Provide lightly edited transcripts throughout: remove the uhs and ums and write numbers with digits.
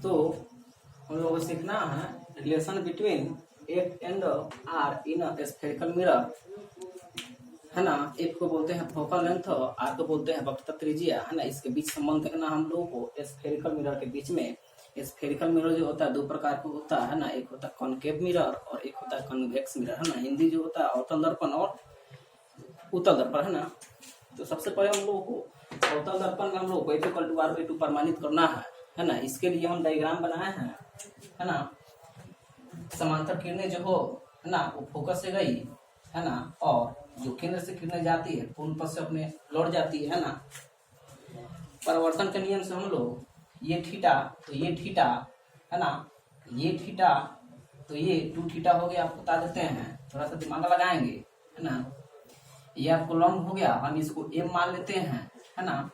तो हम लोगों को सीखना है relation between f and r in spherical mirror, है ना। एफ को बोलते हैं फोकल लेंथ, आर को बोलते हैं वक्रता त्रिज्या, है ना। इसके बीच संबंध देखना हम लोगों को स्फेरिकल मिरर के बीच में। स्फेरिकल मिरर जो होता है दो प्रकार का होता है ना, एक होता है कॉनकेव मिरर और एक होता है कन्वेक्स मिरर, है ना। हिंदी जो होता है अवतल दर्पण और उत्तल दर्पण, है ना। तो सबसे पहले हम लोगों को अवतल दर्पण में हम लोग F=R/2 प्रमाणित करना है ना। इसके लिए हम डायग्राम बनाए हैं, है ना। समांतर किरणें जो हो, है ना, वो फोकस से गई, है ना, और जो केंद्र से किरणें जाती है पूर्ण पथ से अपने लौट जाती है ना। परिवर्तन के नियम से हम लोग ये थीटा तो ये थीटा, है ना, ये थीटा तो ये 2 थीटा हो गया, आपको बता देते हैं, थोड़ा सा दिमाग लगाएंगे, है ना। ये आपको लंब हो गया, हम इसको एम मान लेते हैं, है ना।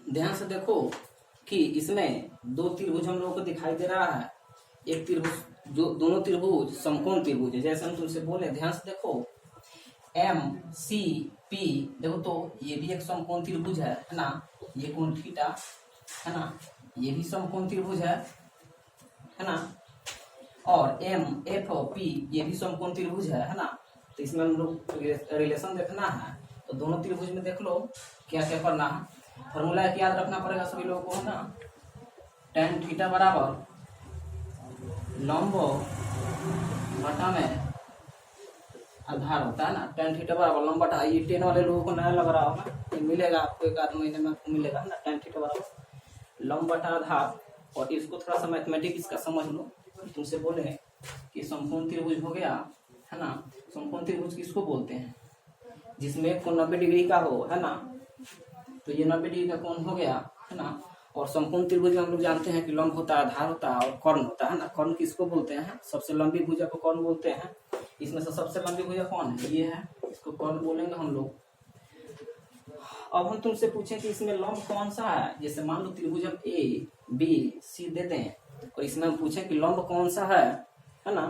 ध्यान से देखो कि इसमें 2 त्रिभुज हम लोगों को दिखाई दे रहा है। एक त्रिभुज, जो दोनों त्रिभुज समकोण त्रिभुज है, जैसे हम तुमसे बोले, ध्यान से देखो एम सी पी, देखो तो ये भी एक समकोण त्रिभुज है ना। ये कोण थीटा, है ना, ये भी समकोण त्रिभुज है ना। और एम एफ पी ये भी समकोण त्रिभुज है ना। तो इसमें हम लोग रिलेशन देखना है, तो दोनों त्रिभुज में देख लो क्या क्या करना है। फॉर्मूला याद रखना पड़ेगा सभी लोगों को, है ना। tan थीटा बराबर लंब बटा में आधार होता है ना। tan थीटा बराबर लंब बटा, ये 10 वाले लोगों को नया लग रहा होगा, ये मिलेगा आपको एक आध महीने में, आपको मिलेगा ना। tan थीटा बराबर लंब बटा आधार, और इसको थोड़ा सा मैथमेटिक्स इसका समझ लो। तुमसे बोले कि समकोण त्रिभुज हो गया, है ना। समकोण त्रिभुज किसको बोलते हैं? जिसमें कोण 90 डिग्री का हो, है ना। तो ये 90 डिग्री का कोण हो गया, है ना। और समकोण त्रिभुज में हम लोग जानते हैं कि लंब होता है, आधार होता है और कर्ण होता है ना। कर्ण किसको बोलते हैं? सबसे लंबी भुजा को कर्ण बोलते हैं। इसमें से सबसे लंबी भुजा कौन है? ये है, इसको कर्ण बोलेंगे हम लोग। अब हम तुमसे पूछें कि इसमें लंब कौन सा है, जैसे मान लो त्रिभुज हम ए बी सी दे दें, और इसमें हम पूछें कि लंब कौन सा है ना।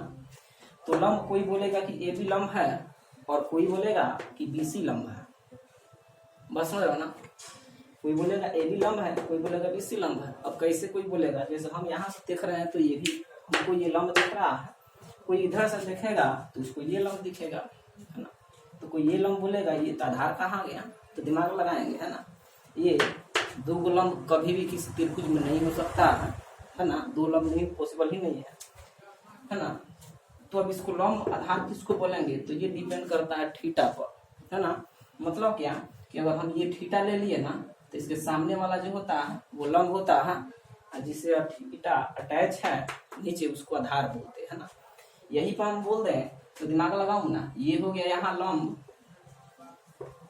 तो लंब कोई बोलेगा कि ए बी लंब है और कोई बोलेगा कि बी सी लंब है। बस समझ रहे हो ना। कोई बोलेगा ए बी लंब है, कोई बोलेगा बी सी लंब है। अब कैसे कोई बोलेगा? जैसे हम यहाँ से देख रहे हैं तो ये भी हमको ये लंब दिख रहा है, कोई इधर से देखेगा तो उसको ये लंब दिखेगा, है ना। तो कोई ये लंब बोलेगा, ये आधार कहाँ गया, तो दिमाग लगाएंगे, है ना। ये 2 लंब कभी भी किसी त्रिभुज में नहीं हो सकता है ना। 2 लंब नहीं, पॉसिबल ही नहीं है ना। तो अब इसको लंब आधार किसको बोलेंगे? तो ये डिपेंड करता है थीटा पर, है ना। मतलब क्या कि अगर हम ये थीटा ले लिए ना, तो इसके सामने वाला जो होता है वो लंब होता है, जिससे थीटा अटैच है नीचे, उसको आधार बोलते हैं ना। यही पर हम बोल दें तो दिमाग लगाऊ ना, ये हो गया यहाँ लंब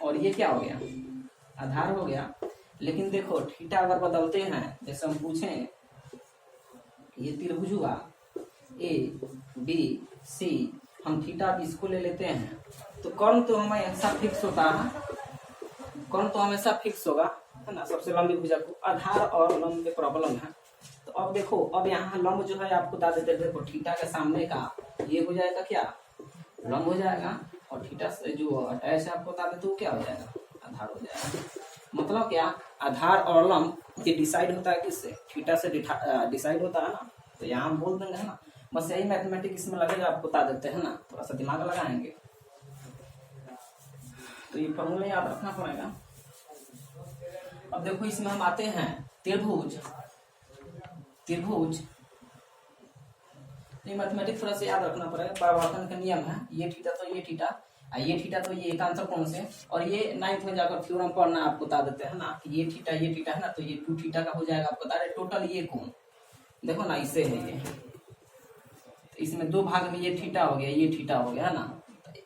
और ये क्या हो गया? आधार हो गया। लेकिन देखो थीटा अगर बदलते हैं, जैसे हम पूछें ये त्रिभुज हुआ ए बी सी, हम थीटा इसको ले लेते हैं, तो कर्ण तो हमेशा फिक्स होता है, कर्ण तो हमेशा फिक्स होगा, है ना। सबसे लंबी भुजा को आधार और लंब में प्रॉब्लम है। तो अब देखो, अब यहाँ लंब जो है आपको बता देते, देखो थीटा के सामने का ये हो जाएगा क्या? लंब हो जाएगा, और थीटा से जो अटैच है आपको बता देते वो क्या हो जाएगा? आधार हो जाएगा। मतलब क्या? आधार और लंब ये डिसाइड होता है किससे? थीटा से डिसाइड होता है ना। तो यहाँ हम बोल देंगे, है ना। बस यही मैथमेटिक्स इसमें लगेगा, आपको बता देते हैं ना, थोड़ा सा दिमाग लगाएंगे। तो ये फॉर्मूला याद रखना पड़ेगा। अब देखो इसमें हम आते हैं त्रिभुज, ये मैथमेटिक्स थोड़ा सा याद रखना पड़ेगा। परिवर्तन का नियम है, ये थीटा तो ये थीटा, ये थीटा तो ये एकांतर कोण से, और ये 9th में जाकर थ्योरम पढ़ना आपको बता देते हैं ना कि ये थीटा है ना, तो ये 2 थीटा का हो जाएगा, आपको बता रहे टोटल ये कोण देखो ना, इससे है ये। तो इसमें 2 भाग में ये थीटा हो गया, ये थीटा हो गया, है ना।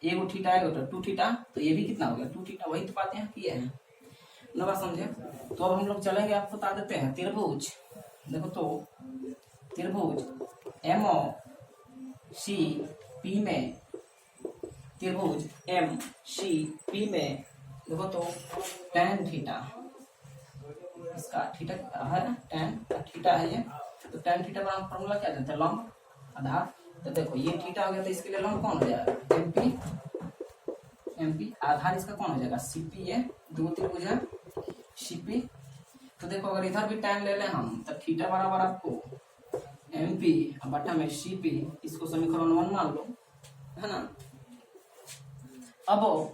एगो थीटा है तो 2 थीटा, तो ये भी कितना हो गया? 2 थीटा। वही तो बातें हैं किए हैं ना, बात समझे। तो अब हम लोग चलेंगे, आपको बता देते हैं त्रिभुज। देखो तो त्रिभुज एम सी पी में, त्रिभुज एम सी पी में देखो तो tan थीटा, इसका थीटा है ना, tan थीटा है ये। तो tan थीटा पर हम फॉर्मूला क्या देते हैं? लंब आधार। तो देखो ये थीटा हो गया, तो इसके लिए लंब कौन हो जाएगा? M P. आधार इसका कौन हो जाएगा? C P. ये 2 त्रिभुज है सी पी। तो देखो अगर इधर भी tan ले लें हम तो थीटा बराबर आपको MP बटा में CP, इसको समीकरण 1 मान लो, है ना। अब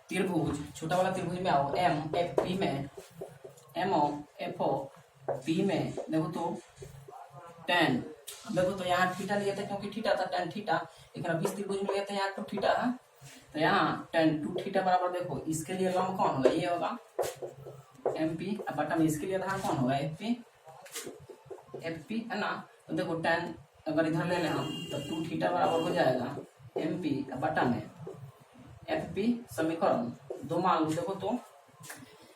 त्रिभुज, छोटा वाला त्रिभुज में आओ, MFP में, MFP में देखो तो tan, देखो तो यहाँ थीटा लिया था क्योंकि थीटा था tan थीटा, लेकिन अब इस त्रिभुज में लिया था यहाँ तो थीटा है, तो यहाँ tan 2 थीटा बराबर देखो इसके लिए लंब कौन होगा, ये होगा MP बटा में इसके लिए धार कौन होगा FP है ना। तो देखो tan अगर इधर ले लें हम तो 2 थीटा बराबर हो जाएगा MP बटा में FP, समीकरण 2 मान लो। देखो तो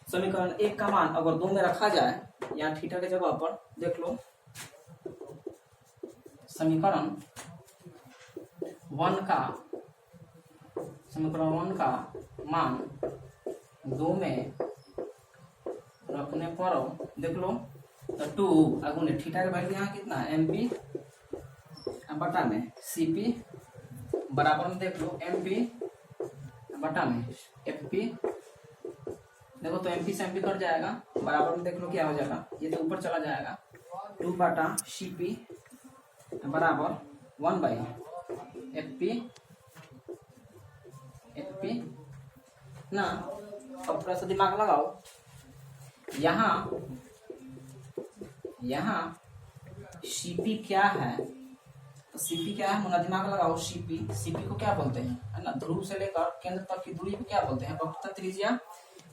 समीकरण 1 का मान अगर 2 में रखा जाए, यहाँ थीटा के जगह पर देख लो, समीकरण 1 का मान 2 में रखने पर देख लो तो 2 अगुने थीटा का वैल्यू यहाँ कितना है MP बटा में CP बराबर में देख लो MP बटा में FP, देखो तो MP से MP कट जाएगा, बराबर में देख लो क्या हो जाएगा, ये तो ऊपर चला जाएगा, 2 बटा CP बराबर 1 बाई FP ना। अब थोड़ा सा दिमाग लगाओ, यहाँ CP क्या है, तो CP क्या है, मुना दिमाग लगाओ, CP को क्या बोलते हैं, है ना, ध्रुव से लेकर केंद्र तक की दूरी को क्या बोलते हैं, वक्रता त्रिज्या,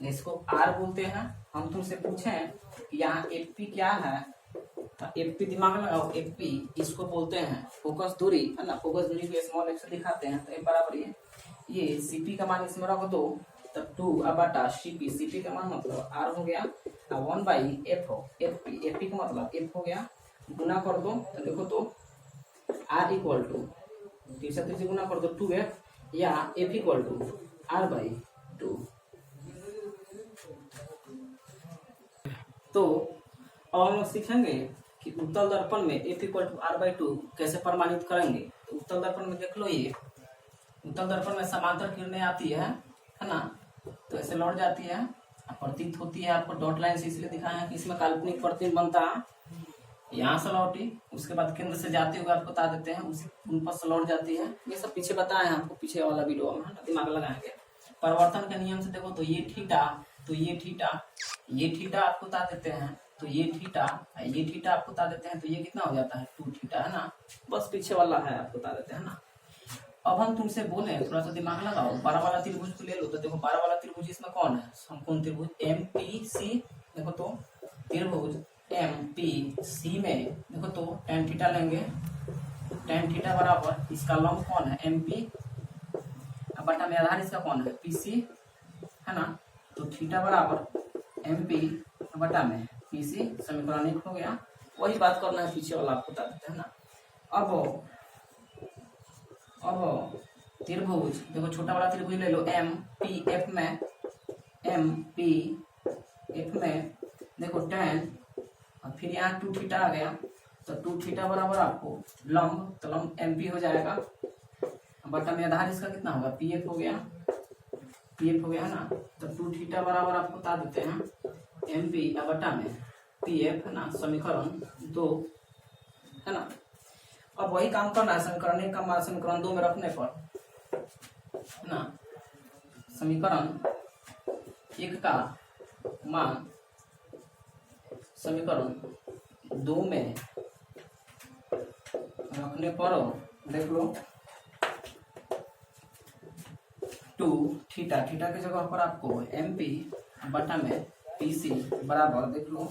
इसको R बोलते हैं। हम तुमसे पूछें कि यहाँ FP क्या है, तो FP दिमाग लगाओ, FP इसको बोलते हैं फोकस दूरी, है ना, फोकस दूरी को स्मॉल f से दिखाते हैं, तो ये बराबर ये CP का मान इसमें रख दो, तो 2 बटा CP का मान मतलब R हो गया, 1 बाई FP का मतलब F हो गया, गुना कर दो तो देखो तो R इक्वल टू, तीसरा गुना कर दो 2F या F equal to R by 2। तो अब हम लोग सीखेंगे कि उत्तल दर्पण में F equal to R by 2 कैसे प्रमाणित करेंगे। तो उत्तल दर्पण में देख लो, ये उत्तल दर्पण में समांतर किरणें आती है ना, तो ऐसे लौट जाती है, प्रतीत होती है, आपको डॉट लाइन से इसलिए दिखाया है कि इसमें काल्पनिक प्रतिबिंब बनता है, यहाँ से लौटी, उसके बाद केंद्र से जाते हुए आपको बता देते हैं, उसी उन पर से लौट जाती है, ये सब पीछे बताए हैं आपको, पीछे वाला वीडियो में दिमाग लगाएंगे। परिवर्तन के नियम से देखो तो ये थीटा, तो ये थीटा आपको बता देते हैं, तो ये थीटा आपको बता देते हैं, तो ये कितना हो जाता है 2 थीटा, है ना, बस पीछे वाला है आपको बता देते हैं ना। अब हम तुमसे बोले थोड़ा सा दिमाग लगाओ, 12 वाला त्रिभुज को ले लो, तो देखो 12 वाला त्रिभुज इसमें कौन है, समकोण त्रिभुज MPC, देखो तो त्रिभुज MPC में देखो तो tan थीटा लेंगे, tan थीटा बराबर इसका लंब कौन है MP बटा में आधार इसका कौन है PC, है ना, तो थीटा बराबर MP बटा में PC, समीकरण 1 हो गया। वही बात करना है, पीछे वाला आपको बता देते हैं ना। अब त्रिभुज देखो, छोटा वाला त्रिभुज ले लो, MPF में देखो tan, और फिर यहाँ 2 थीटा आ गया, तो 2 थीटा बराबर आपको लंब, तो लंब MP हो जाएगा, बटा में आधार इसका कितना होगा PF हो गया, है ना, तो 2 थीटा बराबर आपको बता देते हैं MP बटा में PF, है ना, समीकरण 2, है ना। अब वही काम करना है, समीकरण 1 का मान समीकरण 2 में रखने पर, है ना, समीकरण 1 का मान समीकरण 2 में रखने पर देख लो 2 थीटा की जगह पर आपको MP बटा में PC बराबर देख लो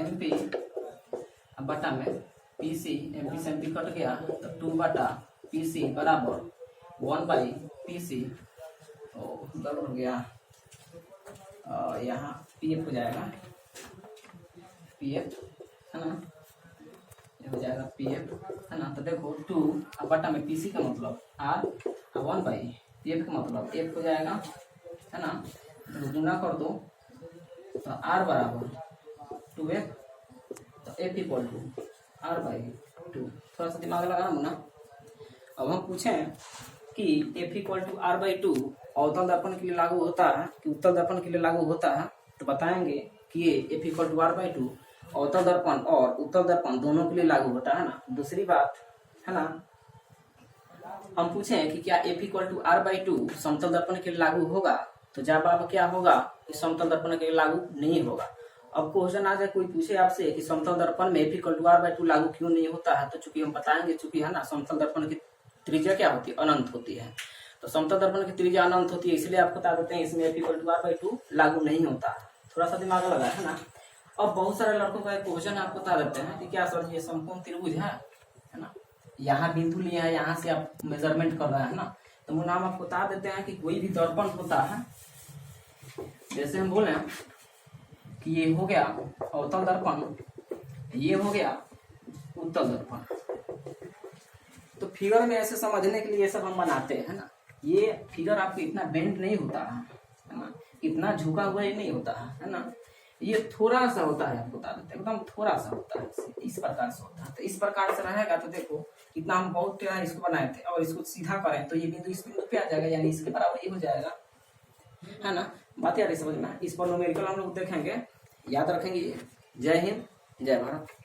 MP बटा में PC, MP से MP कट गया, तो 2 बटा PC बराबर 1 बाई PC, गलत हो गया, यहाँ PF हो जाएगा, PF, है ना, ये हो जाएगा PF, है ना। तो देखो 2 बटा में PC का मतलब R, 1 बाई PF का मतलब F हो जाएगा, है ना, तो गुना कर दो तो R बराबर 2F, तो F equal to R by 2। थोड़ा सा दिमाग लगाना मुना। अब हम पूछें कि F equal to R by 2 अवतल दर्पण के लिए लागू होता है कि उत्तल दर्पण के लिए लागू होता है, तो बताएंगे कि ये F इक्वल टू r/2 अवतल दर्पण और उत्तल दर्पण दोनों के लिए लागू होता है ना। दूसरी बात है ना, हम पूछें कि क्या F इक्वल टू r/2 समतल दर्पण के लिए लागू होगा, तो जवाब क्या होगा कि समतल दर्पण के लिए लागू नहीं होगा। अब क्वेश्चन आ जाए, कोई पूछे आपसे कि समतल दर्पण में F इक्वल टू r/2 लागू क्यों नहीं होता है, तो चूंकि हम बताएंगे, चूंकि है ना समतल दर्पण की त्रिज्या क्या होती है, अनंत होती है। तो समतल दर्पण की त्रिज्या अनंत होती है, इसलिए आपको बता देते हैं इसमें F इक्वल टू r/2 लागू नहीं होता है। थोड़ा सा दिमाग लगा है ना। अब बहुत सारे लड़कों का एक क्वेश्चन आपको बता देते हैं कि क्या सर ये समकोण त्रिभुज है ना, यहाँ बिंदु लिया है, यहाँ से आप मेजरमेंट कर रहे हैं ना, तो वो नाम आपको बता देते हैं कि कोई भी दर्पण होता है, जैसे हम बोले कि ये हो गया अवतल दर्पण, ये हो गया उत्तल दर्पण। तो फिगर में ऐसे समझने के लिए ये सब हम बनाते हैं ना। ये फिगर आपको इतना बेंड नहीं होता है ना, इतना झुका हुआ ही नहीं होता है ना, ये थोड़ा सा होता है, आपको बता देते हैं एकदम थोड़ा सा होता है, इस प्रकार से होता है। तो इस प्रकार से रहेगा तो देखो इतना हम बहुत टेढ़ा इसको बनाए थे, और इसको सीधा करें तो ये बिंदु इस बिंदु पे आ जाएगा, यानी इसके बराबर ही हो जाएगा, है ना। बात यार समझना, इस पर न्यूमेरिकल हम लोग देखेंगे, याद रखेंगे। जय हिंद, जय भारत।